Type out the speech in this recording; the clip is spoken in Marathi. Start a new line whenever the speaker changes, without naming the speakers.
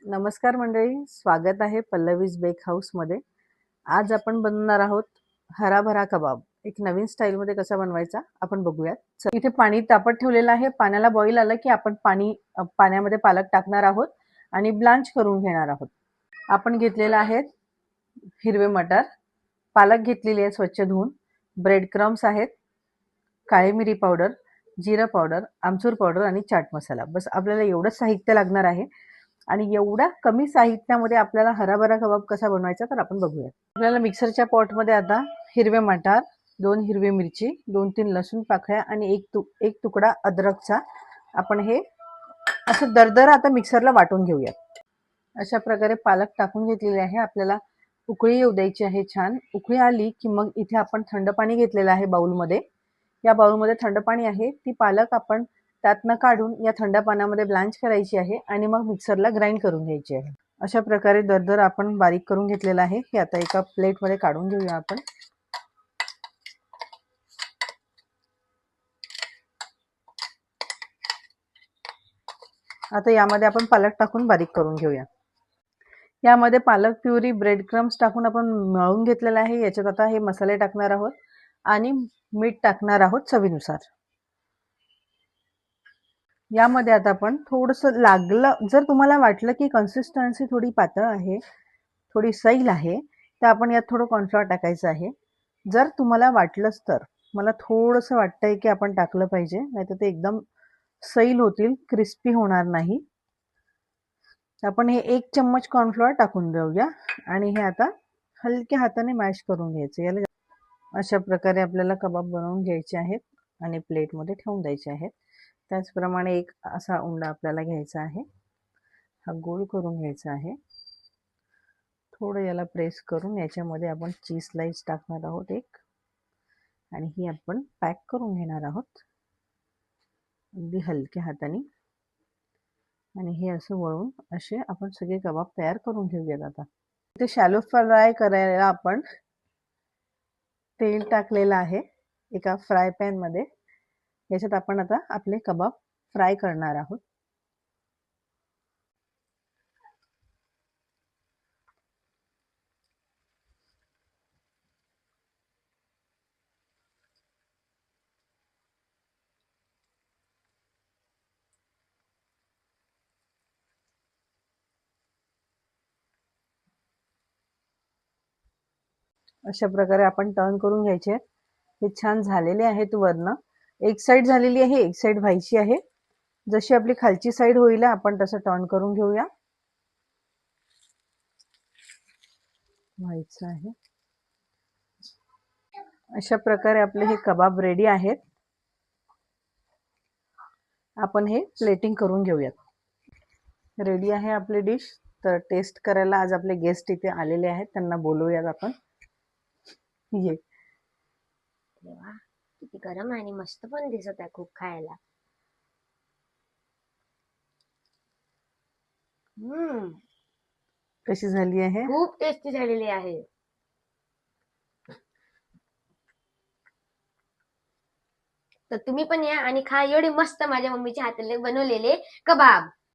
नमस्कार मंडळी, स्वागत आहे पल्लवीज बेक हाऊसमध्ये. आज आपण बनवणार आहोत हराभरा कबाब. एक नवीन स्टाईलमध्ये कसा बनवायचा आपण बघूयात. इथे पाणी तापत ठेवलेलं आहे. पाण्याला बॉईल आलं की आपण पाण्यामध्ये पालक टाकणार आहोत आणि ब्लांच करून घेणार आहोत. आपण घेतलेलं आहे हिरवे मटार, पालक घेतलेली आहे स्वच्छ धुवून, ब्रेड क्रम्स आहेत, काळी मिरी पावडर, जिरा पावडर, आमचूर पावडर आणि चाट मसाला. बस आपल्याला एवढंच साहित्य लागणार आहे. आणि एवढ्या कमी साहित्यामध्ये आपल्याला हराभरा कबाब कसा बनवायचा तर आपण बघूया. आपल्याला मिक्सरच्या पॉटमध्ये आता हिरवे मटार, 2 हिरवी मिरची, 2-3 लसूण पाकळ्या आणि एक तुकडा अद्रकचा आपण हे असं दरदर आता मिक्सरला वाटून घेऊया. अशा प्रकारे पालक टाकून घेतलेले आहे. आपल्याला उकळी येऊ द्यायची आहे छान. उकळी आली की मग इथे आपण थंड पाणी घेतलेलं आहे बाउलमध्ये. या बाउलमध्ये थंड पाणी आहे. ती पालक आपण त्यातनं काढून या थंड पाण्यामध्ये ब्लांच करायची आहे आणि मग मिक्सरला ग्राइंड करून घ्यायची आहे. अशा प्रकारे दरदर आपण बारीक करून घेतलेलं आहे. हे आता एका प्लेटमध्ये काढून घेऊया आपण. आता यामध्ये आपण पालक टाकून बारीक करून घेऊया. यामध्ये पालक प्युरी, ब्रेड क्रम्स टाकून आपण मळून घेतलेलं आहे. याच्यात आता हे मसाले टाकणार आहोत आणि मीठ टाकणार आहोत चवीनुसार. यामध्ये आता आपण थोडंसं लागलं, जर तुम्हाला वाटलं की कन्सिस्टन्सी थोडी पातळ आहे, थोडी सैल आहे, तर आपण यात थोडं कॉर्नफ्लॉवर टाकायचं आहे. जर तुम्हाला वाटलंच तर मला थोडंसं वाटतंय की आपण टाकलं पाहिजे, नाहीतर ते एकदम सैल होतील, क्रिस्पी होणार नाही. आपण हे 1 चम्मच कॉर्नफ्लॉवर टाकून देऊया आणि हे आता हलक्या हाताने मॅश करून घ्यायचं. याला अशा प्रकारे आपल्याला कबाब बनवून घ्यायचे आहेत आणि प्लेटमध्ये ठेवून द्यायचे आहेत. त्याचप्रमाणे एक असा उंडा आपल्याला घ्यायचा आहे. हा गोल करून घ्यायचा आहे. थोडं याला प्रेस करून याच्यामध्ये आपण चीज स्लाइस टाकणार आहोत एक, आणि ही आपण पॅक करून घेणार आहोत अगदी हलक्या हाताने. आणि हे असं वळून असे आपण सगळे कबाब तयार करून घेऊयात. आता इथे शॅलो फ्राय करायला आपण तेल टाकलेलं आहे एका फ्राय पॅन मध्ये. याच्यात आपण आता आपले कबाब फ्राय करणार आहोत. अशा प्रकारे आपण टर्न करून घ्यायचे. हे छान झालेले आहेत वरनं. एक साइड झालेली आहे, एक साइड व्हायची आहे. जशी आपली खालची साइड होईल आपण तसं टर्न करून घेऊया. व्हायचं आहे. अशा प्रकारे आपले हे कबाब रेडी आहेत. आपण हे प्लेटिंग करून घेऊयात. रेडी आहे आपली डिश. तर टेस्ट करायला आज आपले गेस्ट इथे आलेले आहेत, त्यांना बोलवूयात आपण. ये.
वा, किती गरम आणि मस्त पण दिसत आहे खूप खायला.
कशी झाली आहे?
खूप टेस्टी झालेली आहे. तर तुम्ही पण या आणि खा एवढे मस्त माझ्या मम्मीच्या हाताने बनवलेले कबाब.